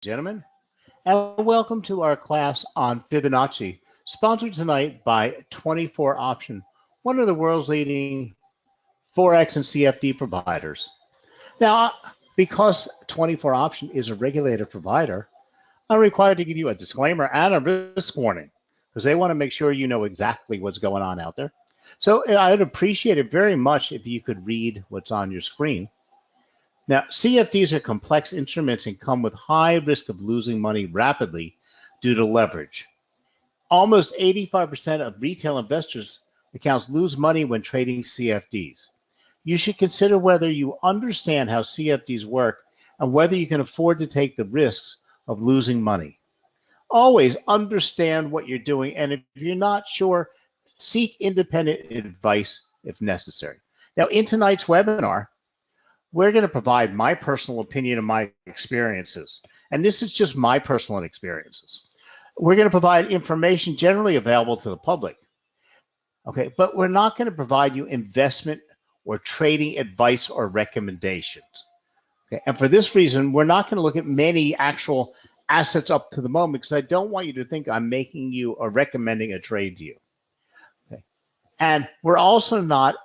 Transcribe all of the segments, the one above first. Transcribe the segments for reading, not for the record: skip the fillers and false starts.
gentlemen, and welcome to our class on Fibonacci, sponsored tonight by 24 Option, one of the world's leading Forex and CFD providers. Now, because 24 Option is a regulated provider, I'm required to give you a disclaimer and a risk warning because they want to make sure you know exactly what's going on out there. So I'd appreciate it very much if you could read what's on your screen. Now, CFDs are complex instruments and come with high risk of losing money rapidly due to leverage. Almost 85% of retail investors' accounts lose money when trading CFDs. You should consider whether you understand how CFDs work and whether you can afford to take the risks of losing money. Always understand what you're doing, and if you're not sure, seek independent advice if necessary. Now, in tonight's webinar, we're going to provide my personal opinion and my experiences. And this is just my personal experiences. We're going to provide information generally available to the public. Okay, but we're not going to provide you investment or trading advice or recommendations. Okay, and for this reason, we're not going to look at many actual assets up to the moment because I don't want you to think I'm making you or recommending a trade to you. Okay, and we're also not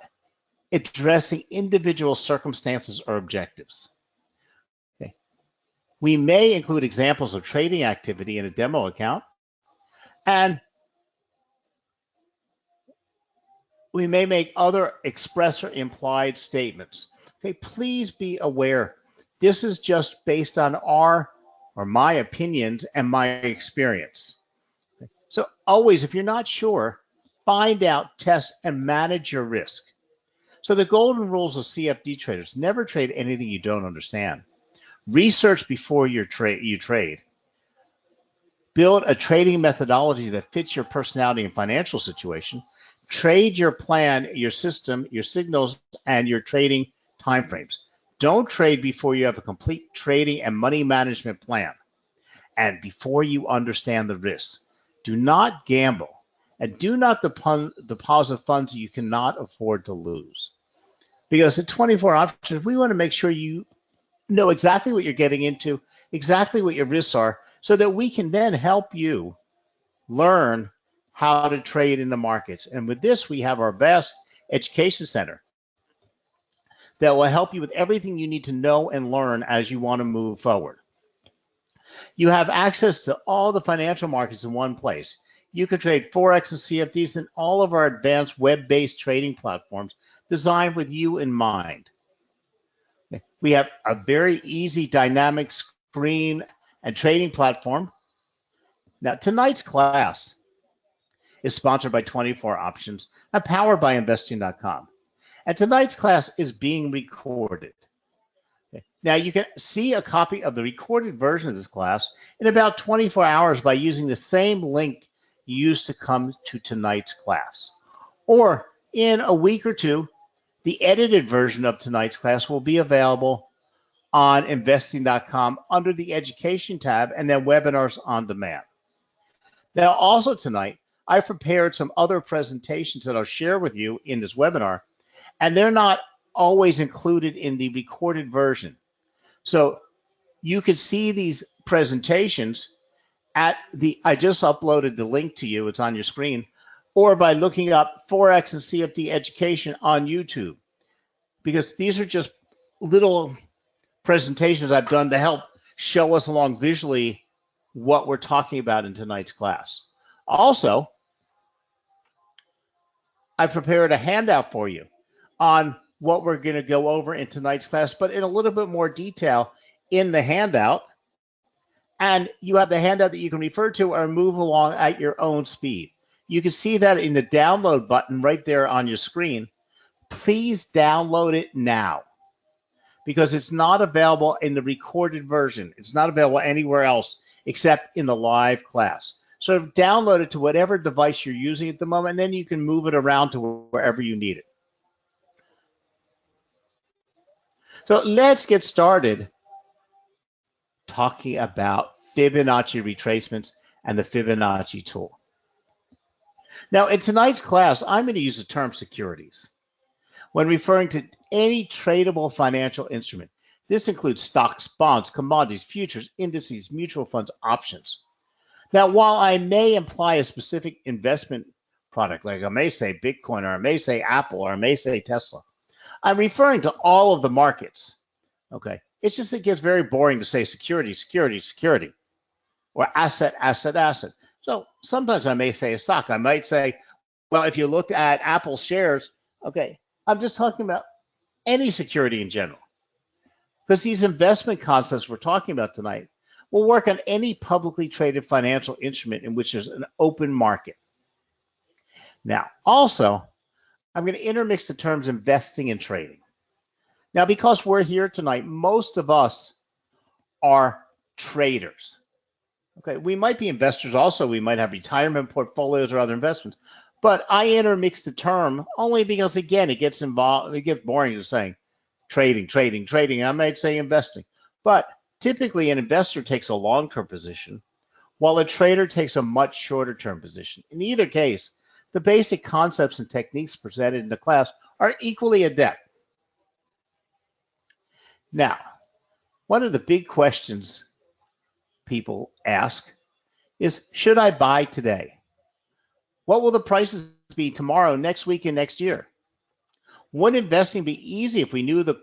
addressing individual circumstances or objectives. Okay. We may include examples of trading activity in a demo account, and we may make other express or implied statements. Okay, please be aware, this is just based on our or my opinions and my experience. Okay. So always, if you're not sure, find out, test, and manage your risk. So the golden rules of CFD traders: never trade anything you don't understand. Research before you trade. Build a trading methodology that fits your personality and financial situation. Trade your plan, your system, your signals, and your trading timeframes. Don't trade before you have a complete trading and money management plan. And before you understand the risks. Do not gamble, and do not deposit funds you cannot afford to lose. Because at 24 Options, we want to make sure you know exactly what you're getting into, exactly what your risks are, so that we can then help you learn how to trade in the markets. And with this, we have our vast education center that will help you with everything you need to know and learn as you want to move forward. You have access to all the financial markets in one place. You can trade Forex and CFDs in all of our advanced web-based trading platforms designed with you in mind. We have a very easy dynamic screen and trading platform. Now, tonight's class is sponsored by 24 Options and powered by investing.com. And tonight's class is being recorded. Now, you can see a copy of the recorded version of this class in about 24 hours by using the same link you used to come to tonight's class. Or in a week or two, the edited version of tonight's class will be available on investing.com under the education tab and then webinars on demand. Now, also tonight, I've prepared some other presentations that I'll share with you in this webinar, and they're not always included in the recorded version. So you can see these presentations at I just uploaded the link to you, it's on your screen, or by looking up Forex and CFD education on YouTube, because these are just little presentations I've done to help show us along visually what we're talking about in tonight's class. Also, I've prepared a handout for you on what we're going to go over in tonight's class, but in a little bit more detail in the handout. And you have the handout that you can refer to or move along at your own speed. You can see that in the download button right there on your screen. Please download it now because it's not available in the recorded version. It's not available anywhere else except in the live class. So download it to whatever device you're using at the moment, and then you can move it around to wherever you need it. So let's get started talking about Fibonacci retracements and the Fibonacci tool. Now, in tonight's class, I'm going to use the term securities when referring to any tradable financial instrument. This includes stocks, bonds, commodities, futures, indices, mutual funds, options. Now, while I may imply a specific investment product, like I may say Bitcoin, or I may say Apple, or I may say Tesla, I'm referring to all of the markets. Okay. It's just, it gets very boring to say security, security, security, or asset, asset, asset. So sometimes I may say a stock. I might say, well, if you looked at Apple shares, okay, I'm just talking about any security in general. Because these investment concepts we're talking about tonight will work on any publicly traded financial instrument in which there's an open market. Now, also, I'm going to intermix the terms investing and trading. Now, because we're here tonight, most of us are traders. Okay, we might be investors also. We might have retirement portfolios or other investments. But I intermix the term only because, again, it gets boring just saying trading, trading, trading. I might say investing. But typically, an investor takes a long-term position, while a trader takes a much shorter-term position. In either case, the basic concepts and techniques presented in the class are equally adept. Now, one of the big questions people ask is, should I buy today? What will the prices be tomorrow, next week, and next year? Wouldn't investing be easy if we knew the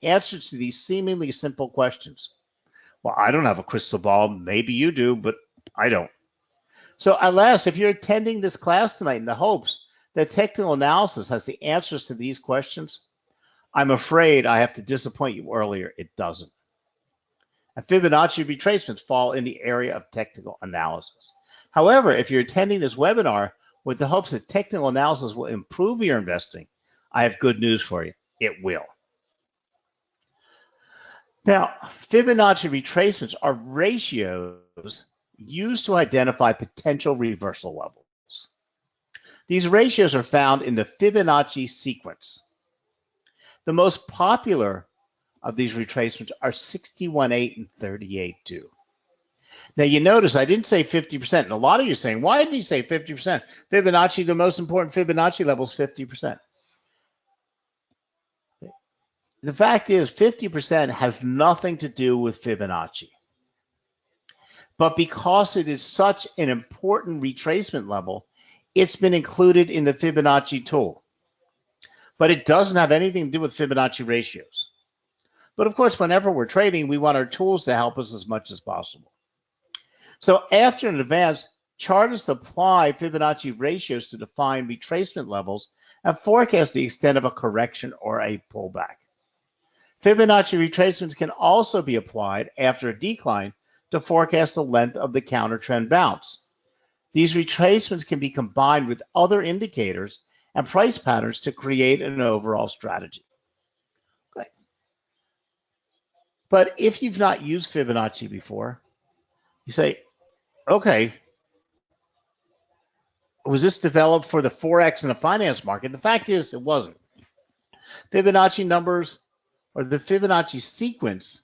answers to these seemingly simple questions? Well, I don't have a crystal ball. Maybe you do, but I don't. So alas, if you're attending this class tonight in the hopes that technical analysis has the answers to these questions, I'm afraid I have to disappoint you earlier. It doesn't. And Fibonacci retracements fall in the area of technical analysis. However, if you're attending this webinar with the hopes that technical analysis will improve your investing, I have good news for you. It will. Now, Fibonacci retracements are ratios used to identify potential reversal levels. These ratios are found in the Fibonacci sequence. The most popular of these retracements are 61.8 and 38.2. Now, you notice I didn't say 50%. And a lot of you are saying, why did he say 50%? Fibonacci, the most important Fibonacci level is 50%. The fact is 50% has nothing to do with Fibonacci. But because it is such an important retracement level, it's been included in the Fibonacci tool. But it doesn't have anything to do with Fibonacci ratios. But of course, whenever we're trading, we want our tools to help us as much as possible. So after an advance, chartists apply Fibonacci ratios to define retracement levels and forecast the extent of a correction or a pullback. Fibonacci retracements can also be applied after a decline to forecast the length of the counter trend bounce. These retracements can be combined with other indicators and price patterns to create an overall strategy. Okay. But if you've not used Fibonacci before, you say, okay, was this developed for the Forex and the finance market? The fact is, it wasn't. Fibonacci numbers, or the Fibonacci sequence,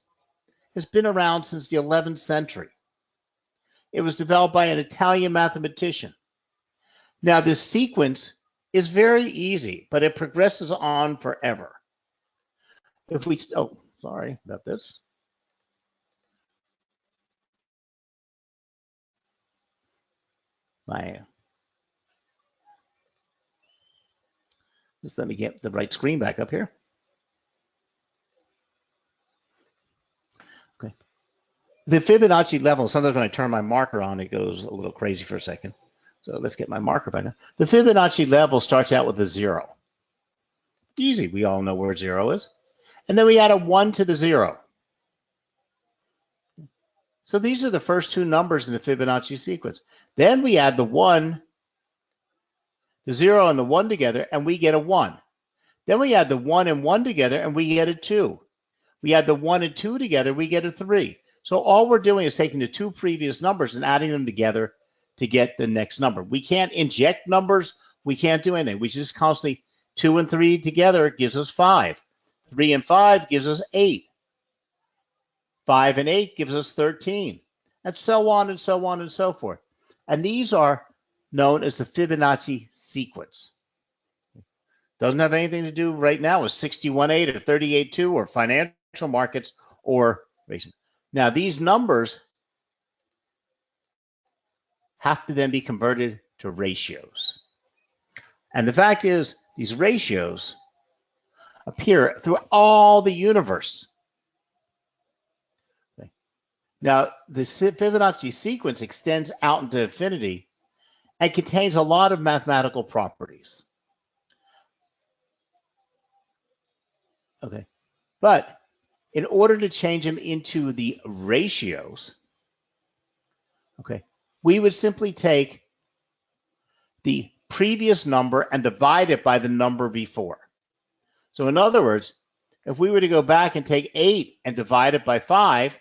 has been around since the 11th century. It was developed by an Italian mathematician. Now, this sequence is very easy, but it progresses on forever. If we, oh, sorry about this. Just let me get the right screen back up here. Okay. The Fibonacci level, sometimes when I turn my marker on, it goes a little crazy for a second. So let's get my marker back now. The Fibonacci level starts out with a 0. Easy, we all know where 0 is. And then we add a 1 to the 0. So these are the first two numbers in the Fibonacci sequence. Then we add the 1, the 0 and the 1 together, and we get a 1. Then we add the 1 and 1 together, and we get a 2. We add the 1 and 2 together, we get a 3. So all we're doing is taking the two previous numbers and adding them together to get the next number. We can't inject numbers. We can't do anything. We just constantly, 2 and 3 together gives us 5. 3 and 5 gives us 8. 5 and 8 gives us 13. And so on and so on and so forth. And these are known as the Fibonacci sequence. Doesn't have anything to do right now with 61.8 or 38.2 or financial markets or racing. Now, these numbers have to then be converted to ratios. And the fact is, these ratios appear through all the universe. Okay. Now, the Fibonacci sequence extends out into infinity and contains a lot of mathematical properties. Okay. But in order to change them into the ratios, okay, we would simply take the previous number and divide it by the number before. So in other words, if we were to go back and take 8 and divide it by 5,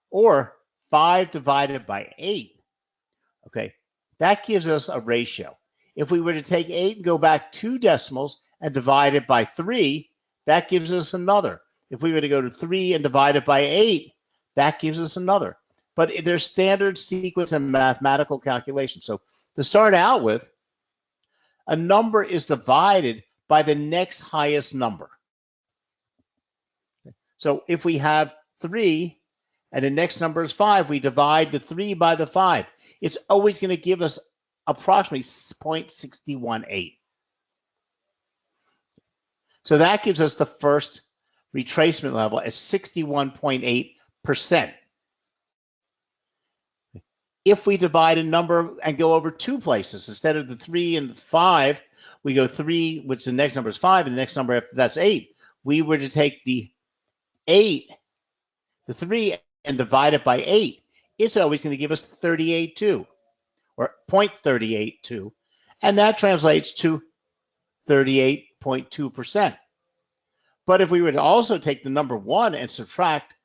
or 5 divided by 8, okay, that gives us a ratio. If we were to take 8 and go back 2 decimals and divide it by 3, that gives us another. If we were to go to 3 and divide it by 8, that gives us another. But there's standard sequence and mathematical calculation. So to start out with, a number is divided by the next highest number. So if we have 3 and the next number is 5, we divide the 3 by the 5. It's always going to give us approximately 0.618. So that gives us the first retracement level at 61.8%. If we divide a number and go over 2 places, instead of the 3 and the 5, we go 3, which the next number is 5, and the next number after that's 8. We were to take the 8, the 3, and divide it by 8. It's always going to give us 38.2, or 0.382, and that translates to 38.2%. But if we were to also take the number 1 and subtract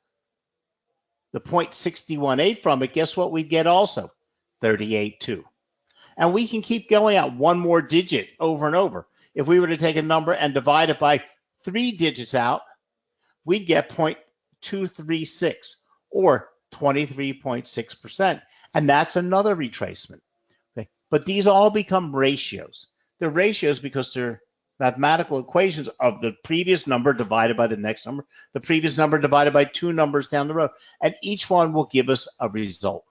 the 0.618 from it, guess what we get also? 38.2. And we can keep going out one more digit over and over. If we were to take a number and divide it by 3 digits out, we'd get 0.236, or 23.6%. And that's another retracement. Okay. But these all become ratios. They're ratios because they're mathematical equations of the previous number divided by the next number, the previous number divided by 2 numbers down the road, and each one will give us a result.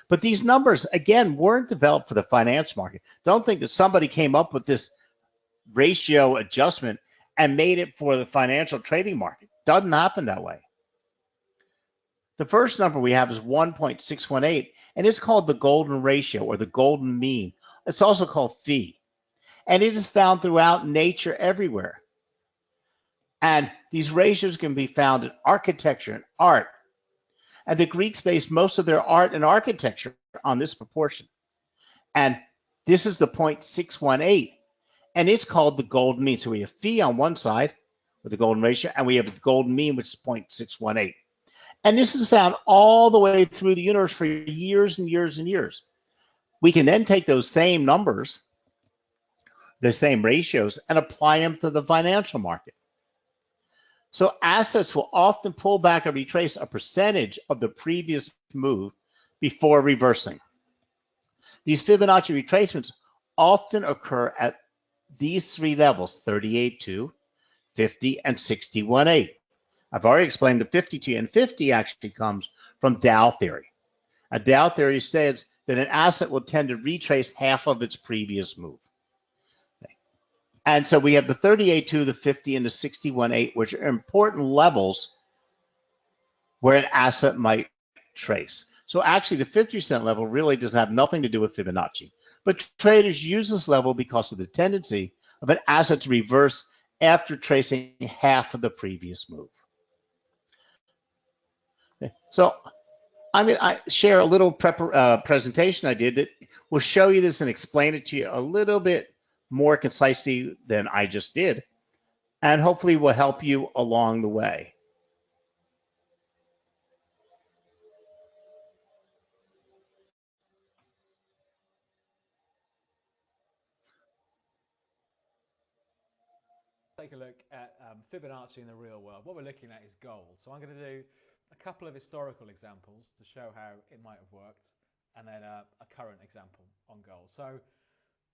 But these numbers, again, weren't developed for the finance market. Don't think that somebody came up with this ratio adjustment and made it for the financial trading market. Doesn't happen that way. The first number we have is 1.618, and it's called the golden ratio or the golden mean. It's also called phi. And it is found throughout nature everywhere. And these ratios can be found in architecture and art. And the Greeks based most of their art and architecture on this proportion. And this is the 0.618. And it's called the golden mean. So we have phi on one side with the golden ratio, and we have the golden mean, which is 0.618. And this is found all the way through the universe for years and years and years. We can then take those same numbers, the same ratios, and apply them to the financial market. So assets will often pull back or retrace a percentage of the previous move before reversing. These Fibonacci retracements often occur at these 3 levels, 38.2, 50, and 61.8. I've already explained the 52, and 50 actually comes from Dow theory. A Dow theory says that an asset will tend to retrace half of its previous move. And so we have the 38.2, the 50, and the 61.8, which are important levels where an asset might trace. So actually the 50% level really does have nothing to do with Fibonacci. But traders use this level because of the tendency of an asset to reverse after tracing half of the previous move. Okay. So I share a little presentation I did that will show you this and explain it to you a little bit more concisely than I just did, and hopefully will help you along the way. Take a look at Fibonacci in the real world. What we're looking at is gold. So I'm going to do a couple of historical examples to show how it might have worked, and then a current example on gold. So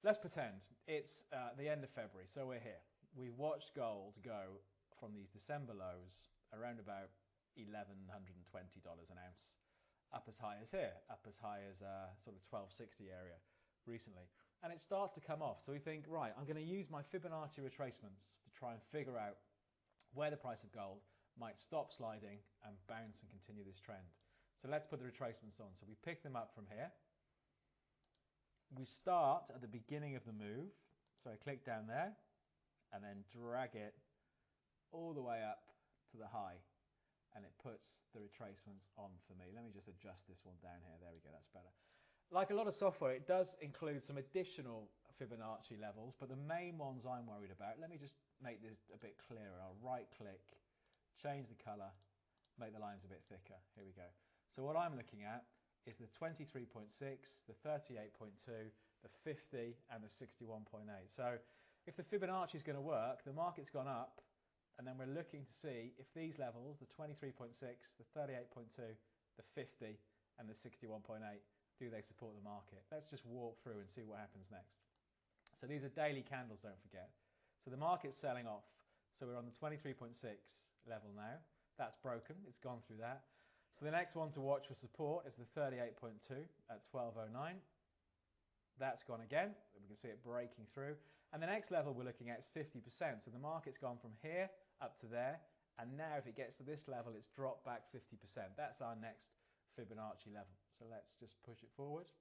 let's pretend it's the end of February, so we're here. We've watched gold go from these December lows around about $1,120 an ounce, up as high as here, up as high as sort of 1260 area recently. And it starts to come off. So we think, right, I'm going to use my Fibonacci retracements to try and figure out where the price of gold might stop sliding and bounce and continue this trend. So let's put the retracements on. So we pick them up from here. We start at the beginning of the move. So I click down there and then drag it all the way up to the high, and it puts the retracements on for me. Let me just adjust this one down here. There we go, that's better. Like a lot of software, it does include some additional Fibonacci levels, but the main ones I'm worried about, let me just make this a bit clearer. I'll right click, change the color, make the lines a bit thicker. Here we go. So what I'm looking at is the 23.6, the 38.2, the 50, and the 61.8. So if the Fibonacci is going to work, the market's gone up, and then we're looking to see if these levels, the 23.6, the 38.2, the 50, and the 61.8, do they support the market? Let's just walk through and see what happens next. So these are daily candles, don't forget. So the market's selling off. So we're on the 23.6 level now. That's broken. It's gone through that. So the next one to watch for support is the 38.2 at 1209. That's gone again. We can see it breaking through. And the next level we're looking at is 50%. So the market's gone from here up to there. And now if it gets to this level, it's dropped back 50%. That's our next Fibonacci level. So let's just push it forward.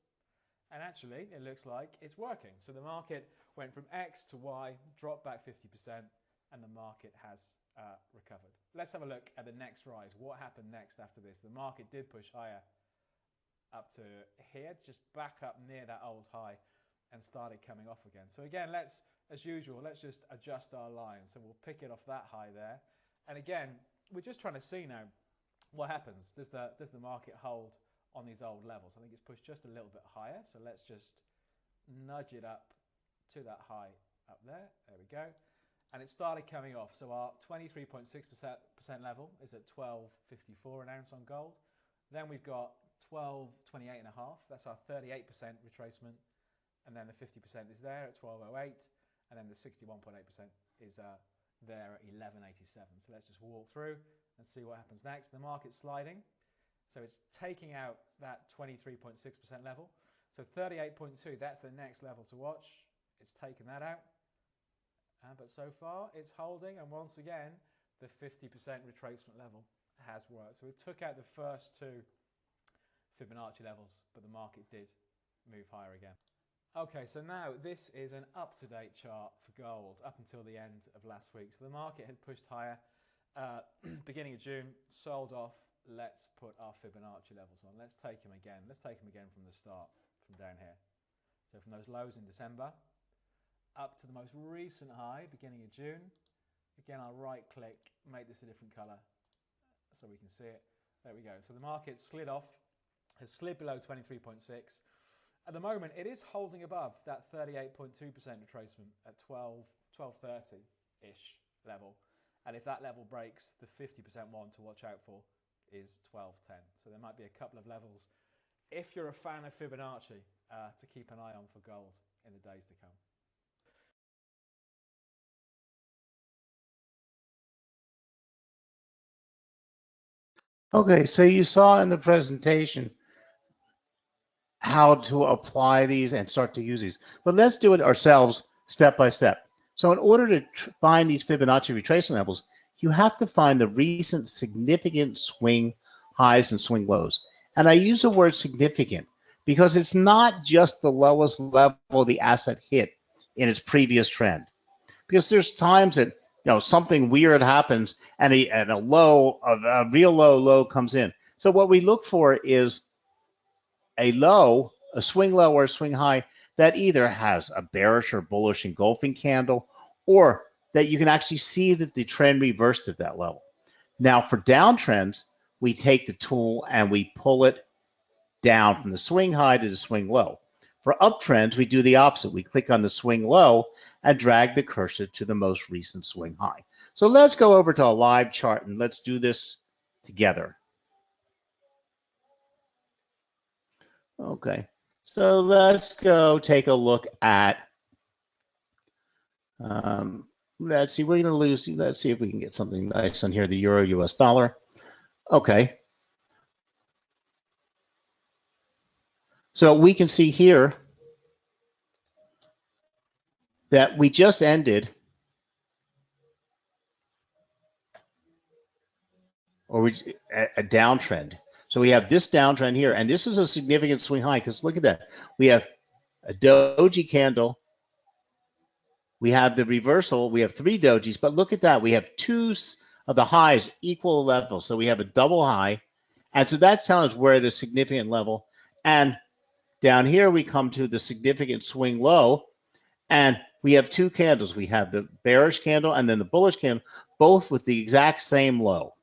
And actually, it looks like it's working. So the market went from X to Y, dropped back 50%, and the market has recovered. Let's have a look at the next rise. What happened next after this? The market did push higher up to here, just back up near that old high, and started coming off again. So again, let's, as usual, let's just adjust our line. So we'll pick it off that high there. And again, we're just trying to see now what happens. Does the market hold on these old levels? I think it's pushed just a little bit higher. So let's just nudge it up to that high up there. There we go. And it started coming off. So our 23.6% level is at 12.54 an ounce on gold. Then we've got 12.28.5. That's our 38% retracement. And then the 50% is there at 12.08. And then the 61.8% is there at 11.87. So let's just walk through and see what happens next. The market's sliding. So it's taking out that 23.6% level. So 38.2, that's the next level to watch. It's taken that out. But so far, it's holding. And once again, the 50% retracement level has worked. So it took out the first two Fibonacci levels, but the market did move higher again. Okay, so now this is an up-to-date chart for gold up until the end of last week. So the market had pushed higher beginning of June, sold off. Let's put our Fibonacci levels on. Let's take them again. Let's take them again from the start, from down here. So from those lows in December up to the most recent high, beginning of June. Again, I'll right-click, make this a different color so we can see it. There we go. So the market slid off, has slid below 23.6. At the moment, it is holding above that 38.2% retracement at 12.30-ish level. And if that level breaks, the 50% one to watch out for is 12.10. So there might be a couple of levels, if you're a fan of Fibonacci, to keep an eye on for gold in the days to come. Okay, so you saw in the presentation how to apply these and start to use these. But let's do it ourselves step by step. So in order to find these Fibonacci retracement levels, you have to find the recent significant swing highs and swing lows. And I use the word significant because it's not just the lowest level the asset hit in its previous trend. Because there's times that something weird happens and a real low comes in. So what we look for is a low, a swing low or a swing high that either has a bearish or bullish engulfing candle, or that you can actually see that the trend reversed at that level. Now for downtrends, we take the tool and we pull it down from the swing high to the swing low. For uptrends, we do the opposite. We click on the swing low and drag the cursor to the most recent swing high. So let's go over to a live chart and let's do this together. Okay, so let's go take a look at let's see, we're going to lose. Let's see if we can get something nice on here, the euro US dollar. Okay. So we can see here that we just ended, or a downtrend. So we have this downtrend here, and this is a significant swing high because look at that. We have a doji candle. We have the reversal. We have 3 dojis, but look at that. We have 2 of the highs equal level. So we have a double high. And so that's telling us we're at a significant level. And down here, we come to the significant swing low. And we have 2 candles. We have the bearish candle and then the bullish candle, both with the exact same low.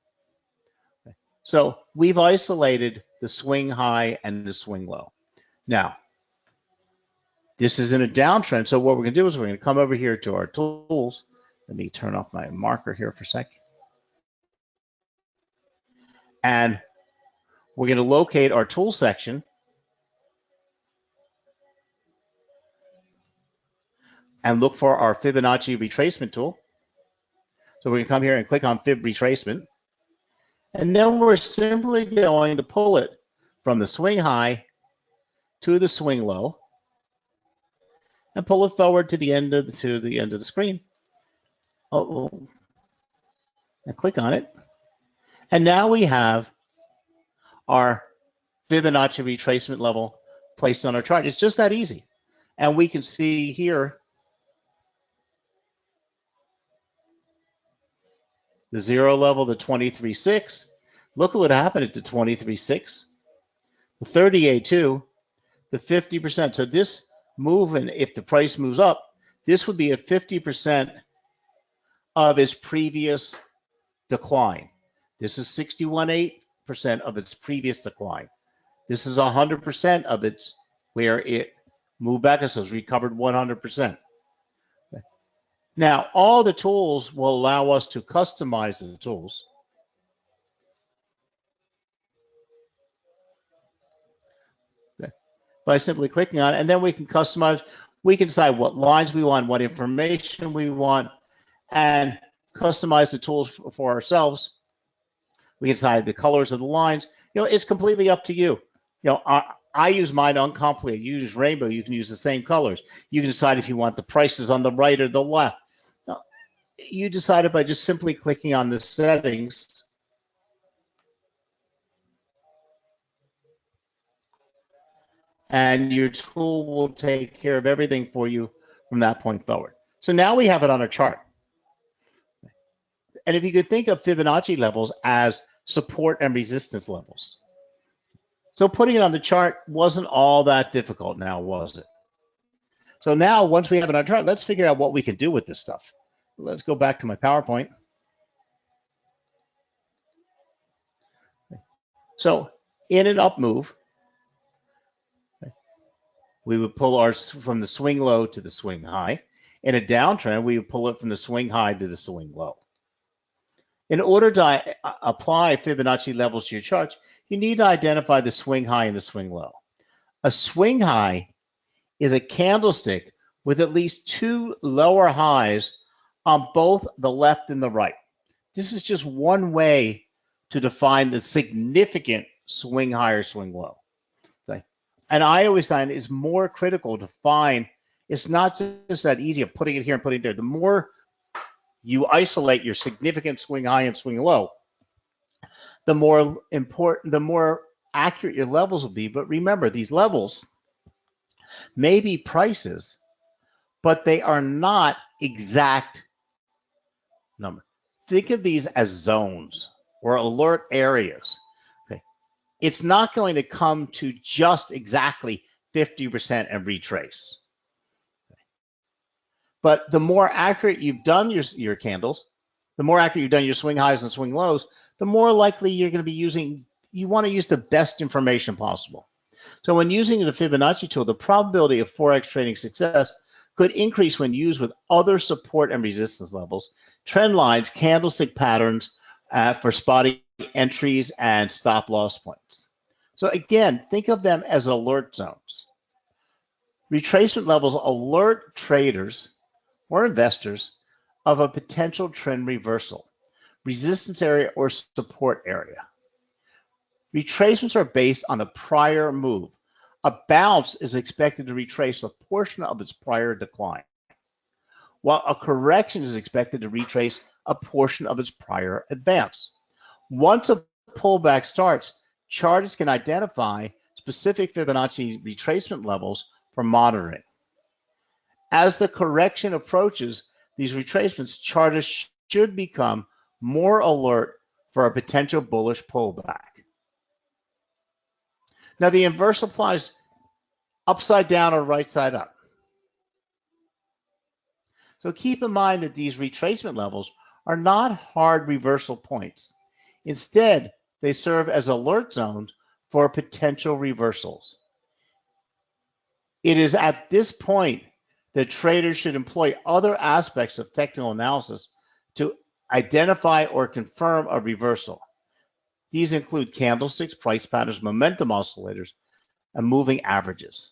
So we've isolated the swing high and the swing low. Now, this is in a downtrend. So what we're going to do is we're going to come over here to our tools. Let me turn off my marker here for a sec. And we're going to locate our tool section. And look for our Fibonacci retracement tool. So we're going to come here and click on Fib retracement. And then we're simply going to pull it from the swing high to the swing low and pull it forward to the end of the screen. And click on it. And now we have our Fibonacci retracement level placed on our chart. It's just that easy. And we can see here the 0 level, the 23.6. Look at what happened at the 23.6. The 38.2, the 50%. So this movement, if the price moves up, this would be a 50% of its previous decline. This is 61.8% of its previous decline. This is 100% of its where it moved back and so it's recovered 100%. Now, all the tools will allow us to customize the tools. By simply clicking on it, and then we can customize. We can decide what lines we want, what information we want, and customize the tools for ourselves. We can decide the colors of the lines. It's completely up to you. I use mine uncomplicated. You use rainbow. You can use the same colors. You can decide if you want the prices on the right or the left. Now, you decide it by just simply clicking on the settings. And your tool will take care of everything for you from that point forward. So now we have it on a chart. And if you could think of Fibonacci levels as support and resistance levels. So putting it on the chart wasn't all that difficult now, was it? So now once we have it on our chart, let's figure out what we can do with this stuff. Let's go back to my PowerPoint. So in an up move, we would pull ours from the swing low to the swing high. In a downtrend, we would pull it from the swing high to the swing low. In order to apply Fibonacci levels to your charts, you need to identify the swing high and the swing low. A swing high is a candlestick with at least 2 lower highs on both the left and the right. This is just one way to define the significant swing high or swing low. And I always find it's more critical to find, it's not just that easy of putting it here and putting it there. The more you isolate your significant swing high and swing low, the more important, the more accurate your levels will be. But remember, these levels may be prices, but they are not exact number. Think of these as zones or alert areas. It's not going to come to just exactly 50% and retrace. But the more accurate you've done your candles, the more accurate you've done your swing highs and swing lows, the more likely you're going to be using, you want to use the best information possible. So when using the Fibonacci tool, the probability of Forex trading success could increase when used with other support and resistance levels, trend lines, candlestick patterns for spotting entries and stop loss points. So again, think of them as alert zones. Retracement levels alert traders or investors of a potential trend reversal, resistance area or support area. Retracements are based on the prior move. A bounce is expected to retrace a portion of its prior decline, while a correction is expected to retrace a portion of its prior advance. Once a pullback starts, chartists can identify specific Fibonacci retracement levels for monitoring. As the correction approaches these retracements, chartists should become more alert for a potential bullish pullback. Now, the inverse applies upside down or right side up. So keep in mind that these retracement levels are not hard reversal points. Instead, they serve as alert zones for potential reversals. It is at this point that traders should employ other aspects of technical analysis to identify or confirm a reversal. These include candlesticks, price patterns, momentum oscillators, and moving averages.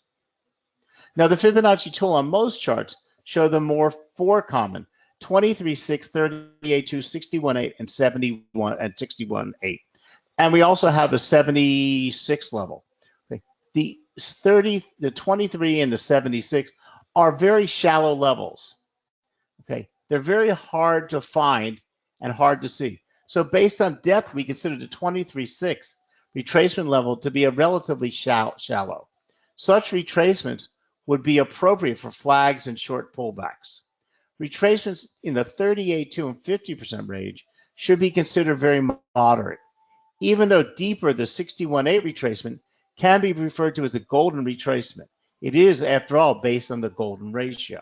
Now, the Fibonacci tool on most charts show the four common 23, 6, 38, 2, 61, 8, and 71 and 61, 8. And we also have a 76 level. Okay. The 23 and the 76 are very shallow levels. Okay. They're very hard to find and hard to see. So based on depth, we consider the 23.6 retracement level to be a relatively shallow. Such retracements would be appropriate for flags and short pullbacks. Retracements in the 38.2 and 50% range should be considered very moderate. Even though deeper, the 61.8 retracement can be referred to as a golden retracement. It is, after all, based on the golden ratio.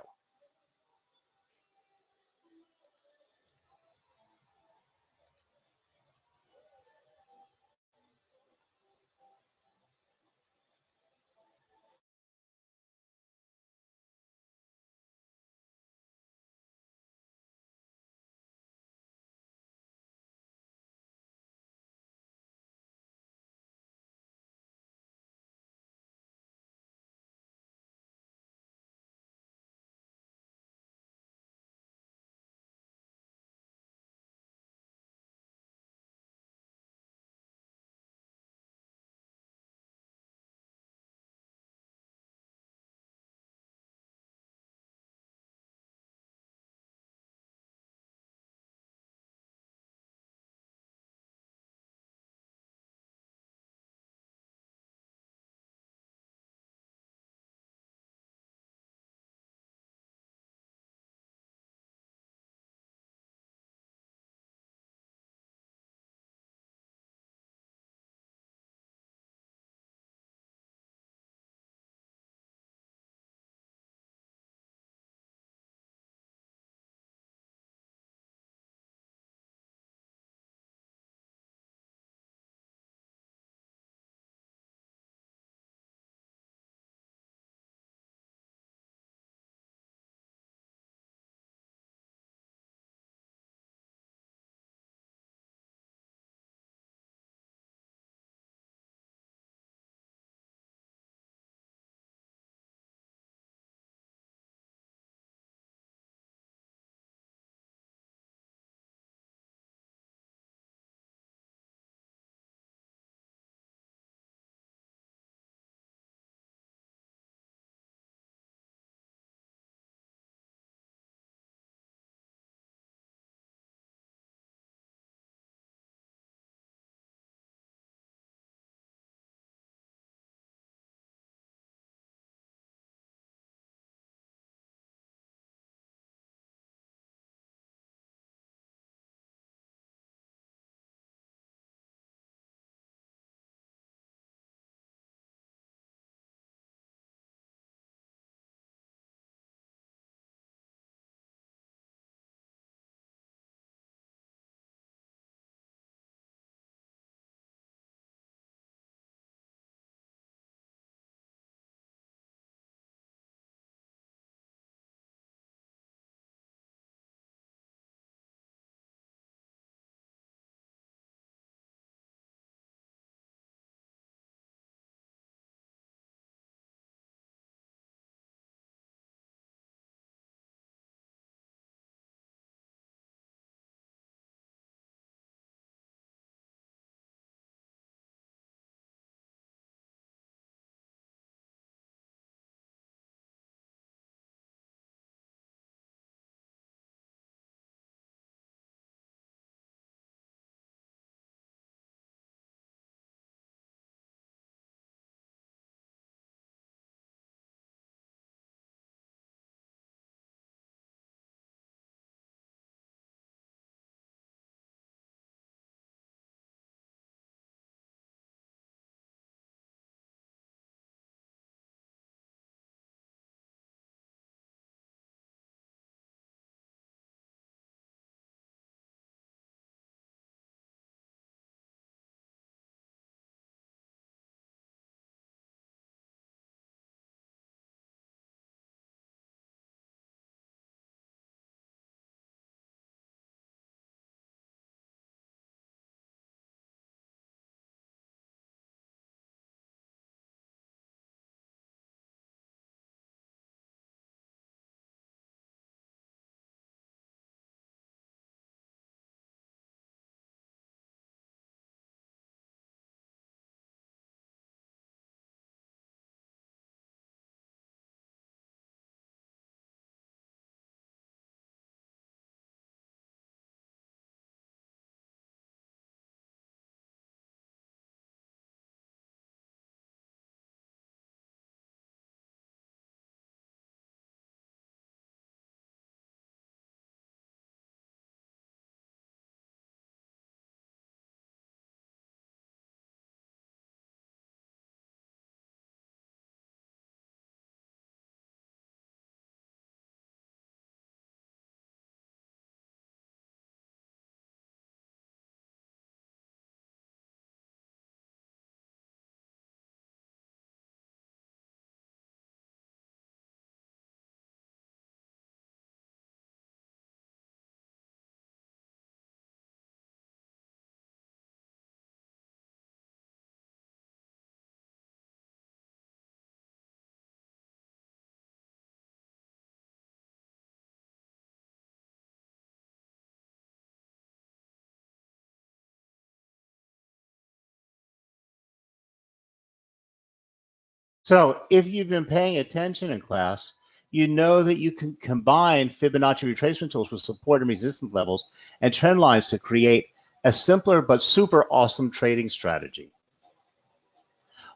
So if you've been paying attention in class, you know that you can combine Fibonacci retracement tools with support and resistance levels and trend lines to create a simpler but super awesome trading strategy.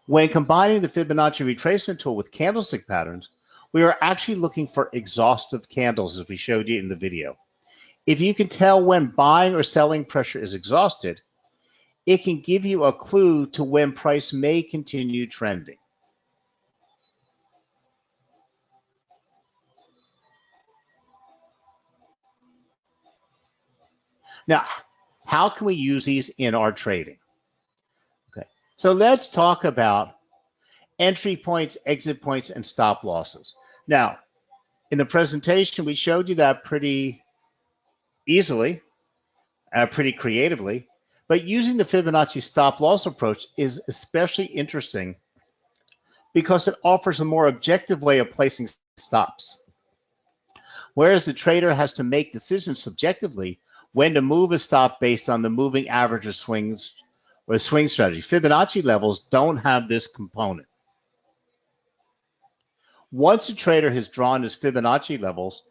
When combining the Fibonacci retracement tool with candlestick patterns, we are actually looking for exhaustive candles, as we showed you in the video. If you can tell when buying or selling pressure is exhausted, it can give you a clue to when price may continue trending. Now, how can we use these in our trading? Okay, so let's talk about entry points, exit points, and stop losses. Now, in the presentation, we showed you that pretty easily, pretty creatively, but using the Fibonacci stop loss approach is especially interesting because it offers a more objective way of placing stops. Whereas the trader has to make decisions subjectively when to move a stop based on the moving average of swings or swing strategy. Fibonacci levels don't have this component. Once a trader has drawn his Fibonacci levels,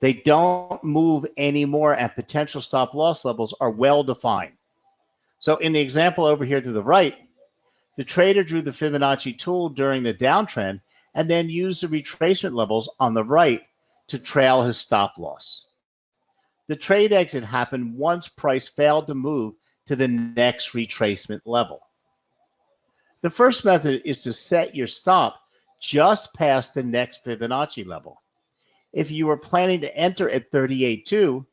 they don't move anymore and potential stop loss levels are well defined. So in the example over here to the right, the trader drew the Fibonacci tool during the downtrend and then used the retracement levels on the right to trail his stop loss. The trade exit happened once price failed to move to the next retracement level. The first method is to set your stop just past the next Fibonacci level. If you were planning to enter at 38.2,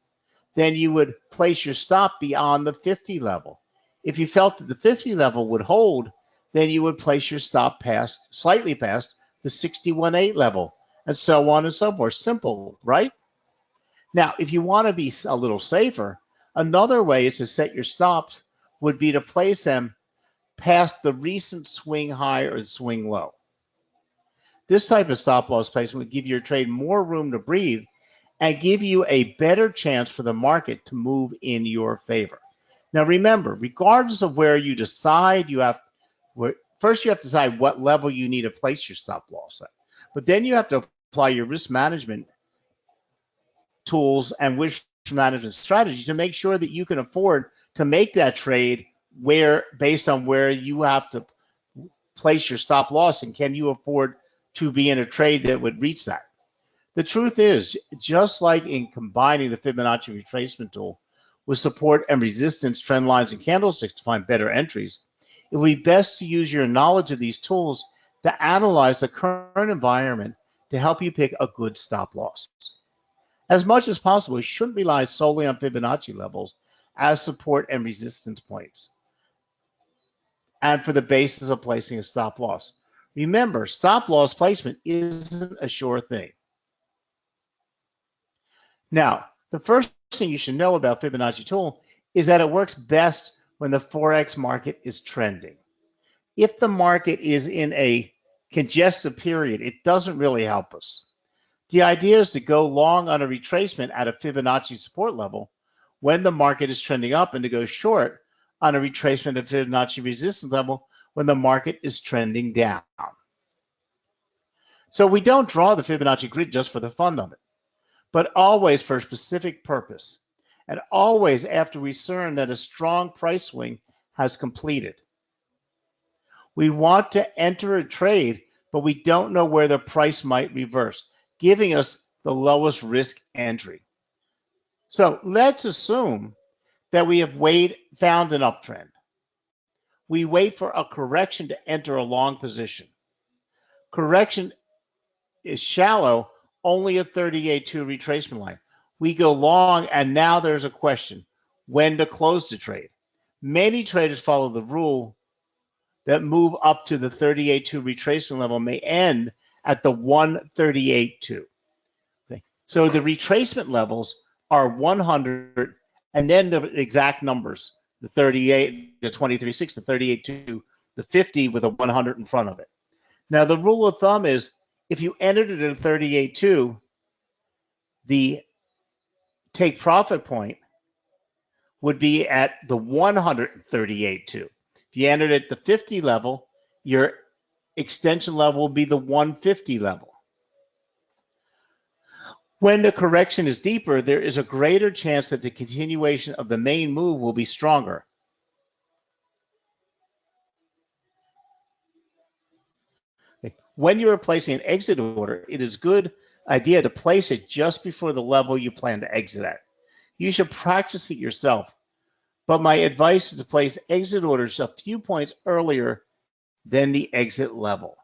then you would place your stop beyond the 50 level. If you felt that the 50 level would hold, then you would place your stop slightly past the 61.8 level, and so on and so forth. Simple, right? Now, if you want to be a little safer, another way is to set your stops would be to place them past the recent swing high or swing low. This type of stop loss placement would give your trade more room to breathe and give you a better chance for the market to move in your favor. Now remember, regardless of where you decide, first you have to decide what level you need to place your stop loss at. But then you have to apply your risk management tools and risk management strategy to make sure that you can afford to make that trade based on where you have to place your stop loss, and can you afford to be in a trade that would reach that. The truth is, just like in combining the Fibonacci retracement tool with support and resistance trend lines and candlesticks to find better entries, it would be best to use your knowledge of these tools to analyze the current environment to help you pick a good stop loss. As much as possible, you shouldn't rely solely on Fibonacci levels as support and resistance points and for the basis of placing a stop loss. Remember, stop loss placement isn't a sure thing. Now, the first thing you should know about Fibonacci tool is that it works best when the Forex market is trending. If the market is in a congestive period, it doesn't really help us. The idea is to go long on a retracement at a Fibonacci support level when the market is trending up, and to go short on a retracement at Fibonacci resistance level when the market is trending down. So we don't draw the Fibonacci grid just for the fun of it, but always for a specific purpose, and always after we discern that a strong price swing has completed. We want to enter a trade, but we don't know where the price might reverse, giving us the lowest risk entry. So let's assume that we have found an uptrend. We wait for a correction to enter a long position. Correction is shallow, only a 38.2 retracement line. We go long, and now there's a question: when to close the trade? Many traders follow the rule that move up to the 38.2 retracement level may end at the 138.2. Okay. So the retracement levels are 100, and then the exact numbers: the 38, the 23.6, the 38.2, the 50 with a 100 in front of it. Now the rule of thumb is, if you entered it at 38.2, the take profit point would be at the 138.2. If you entered at the 50 level, your extension level will be the 150 level. When the correction is deeper, there is a greater chance that the continuation of the main move will be stronger. When you are placing an exit order, it is a good idea to place it just before the level you plan to exit at. You should practice it yourself, but my advice is to place exit orders a few points earlier than the exit level.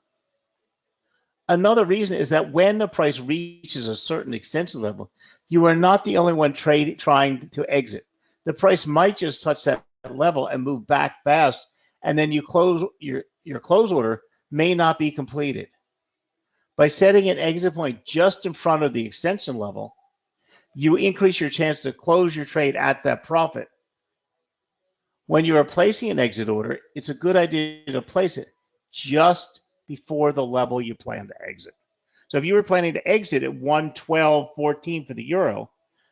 Another reason is that when the price reaches a certain extension level, you are not the only one trying to exit. The price might just touch that level and move back fast, and then your close order may not be completed. By setting an exit point just in front of the extension level, you increase your chance to close your trade at that profit. When you are placing an exit order, it's a good idea to place it just before the level you plan to exit. So if you were planning to exit at 112.14 for the euro,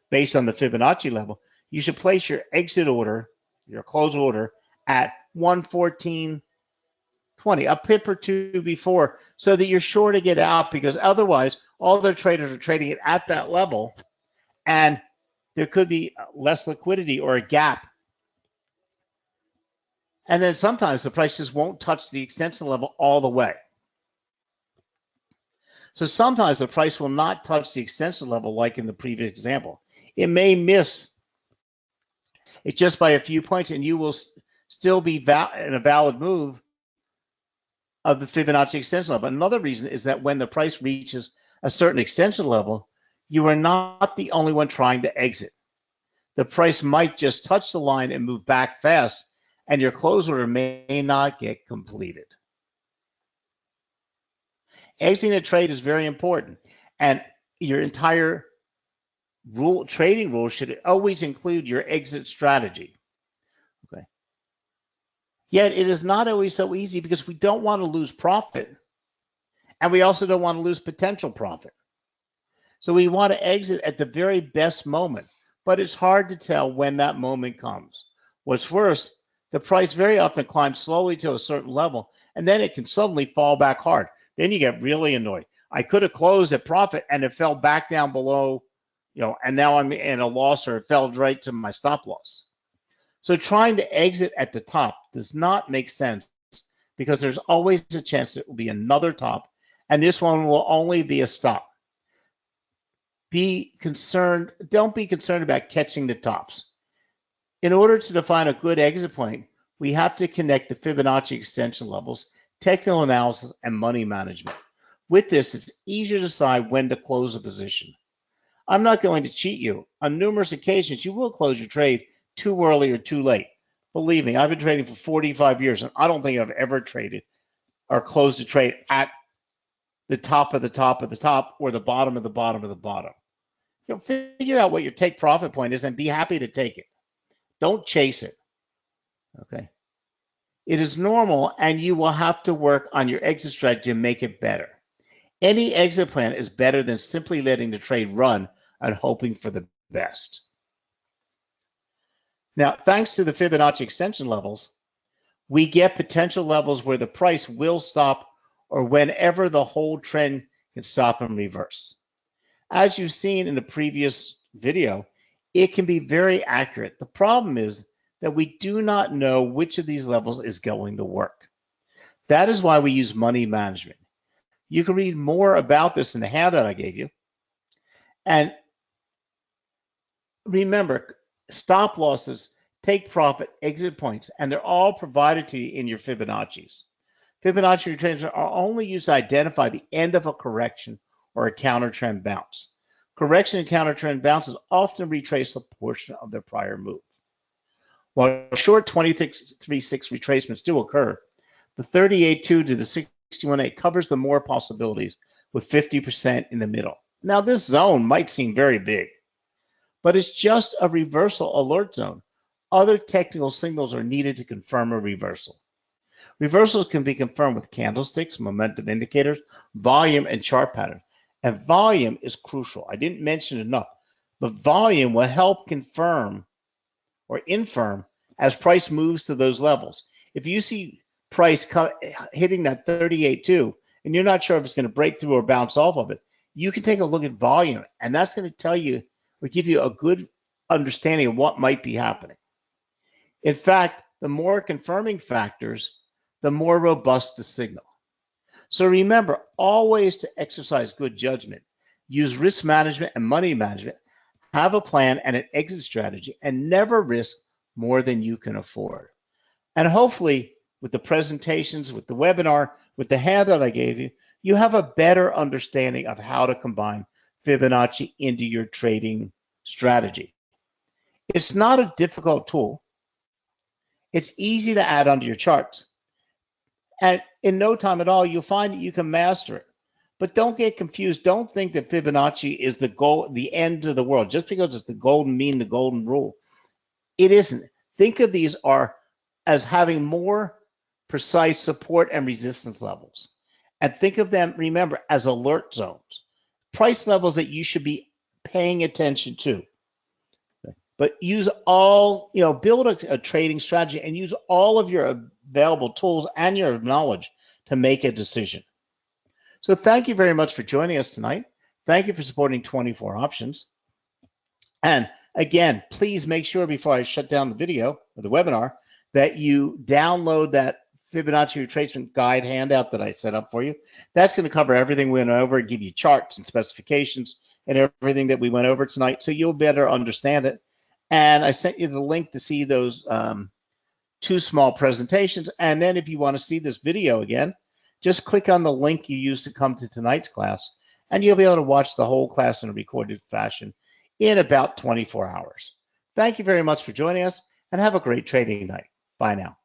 based on the Fibonacci level, you should place your exit order, your close order, at 114.20, a pip or two before, so that you're sure to get out, because otherwise all the traders are trading it at that level and there could be less liquidity or a gap. And then sometimes the price just won't touch the extension level all the way. So sometimes the price will not touch the extension level like in the previous example. It may miss it just by a few points, and you will still be in a valid move of the Fibonacci extension level. Another reason is that when the price reaches a certain extension level, you are not the only one trying to exit. The price might just touch the line and move back fast, and your close order may not get completed. Exiting a trade is very important, and your entire trading rule should always include your exit strategy. Okay. Yet it is not always so easy, because we don't want to lose profit, and we also don't want to lose potential profit. So we want to exit at the very best moment, but it's hard to tell when that moment comes. What's worse, the price very often climbs slowly to a certain level, and then it can suddenly fall back hard. Then you get really annoyed. I could have closed at profit and it fell back down below, and now I'm in a loss, or it fell right to my stop loss. So trying to exit at the top does not make sense, because there's always a chance it will be another top, and this one will only be a stop. Don't be concerned about catching the tops. In order to define a good exit point, we have to connect the Fibonacci extension levels, technical analysis, and money management. With this, it's easier to decide when to close a position. I'm not going to cheat you. On numerous occasions, you will close your trade too early or too late. Believe me, I've been trading for 45 years, and I don't think I've ever traded or closed a trade at the top of the top of the top, or the bottom of the bottom of the bottom. Figure out what your take profit point is and be happy to take it. Don't chase it. Okay. It is normal, and you will have to work on your exit strategy to make it better. Any exit plan is better than simply letting the trade run and hoping for the best. Now, thanks to the Fibonacci extension levels, we get potential levels where the price will stop, or whenever the whole trend can stop and reverse. As you've seen in the previous video, it can be very accurate. The problem is that we do not know which of these levels is going to work. That is why we use money management. You can read more about this in the handout I gave you. And remember, stop losses, take profit, exit points, and they're all provided to you in your Fibonacci's. Fibonacci retracements are only used to identify the end of a correction or a counter trend bounce. Correction and counter trend bounces often retrace a portion of their prior move. While short 23.6 retracements do occur, the 38.2 to the 61.8 covers the more possibilities, with 50% in the middle. Now, this zone might seem very big, but it's just a reversal alert zone. Other technical signals are needed to confirm a reversal. Reversals can be confirmed with candlesticks, momentum indicators, volume, and chart pattern. And volume is crucial. I didn't mention it enough, but volume will help confirm or infirm as price moves to those levels. If you see price hitting that 38.2, and you're not sure if it's going to break through or bounce off of it, you can take a look at volume, and that's going to tell you or give you a good understanding of what might be happening. In fact, the more confirming factors, the more robust the signal. So remember, always to exercise good judgment, use risk management and money management, have a plan and an exit strategy, and never risk more than you can afford. And hopefully, with the presentations, with the webinar, with the handout I gave you, you have a better understanding of how to combine Fibonacci into your trading strategy. It's not a difficult tool. It's easy to add onto your charts. And in no time at all, you'll find that you can master it. But don't get confused. Don't think that Fibonacci is the goal, the end of the world, just because it's the golden mean, the golden rule. It isn't. Think of these as having more precise support and resistance levels. And think of them, remember, as alert zones, price levels that you should be paying attention to. But use all, build a trading strategy and use all of your available tools and your knowledge to make a decision. So thank you very much for joining us tonight. Thank you for supporting 24 Options. And again, please make sure before I shut down the video or the webinar that you download that Fibonacci Retracement Guide handout that I set up for you. That's going to cover everything we went over and give you charts and specifications and everything that we went over tonight, so you'll better understand it. And I sent you the link to see those 2 small presentations. And then if you want to see this video again, just click on the link you used to come to tonight's class, and you'll be able to watch the whole class in a recorded fashion in about 24 hours. Thank you very much for joining us, and have a great trading night. Bye now.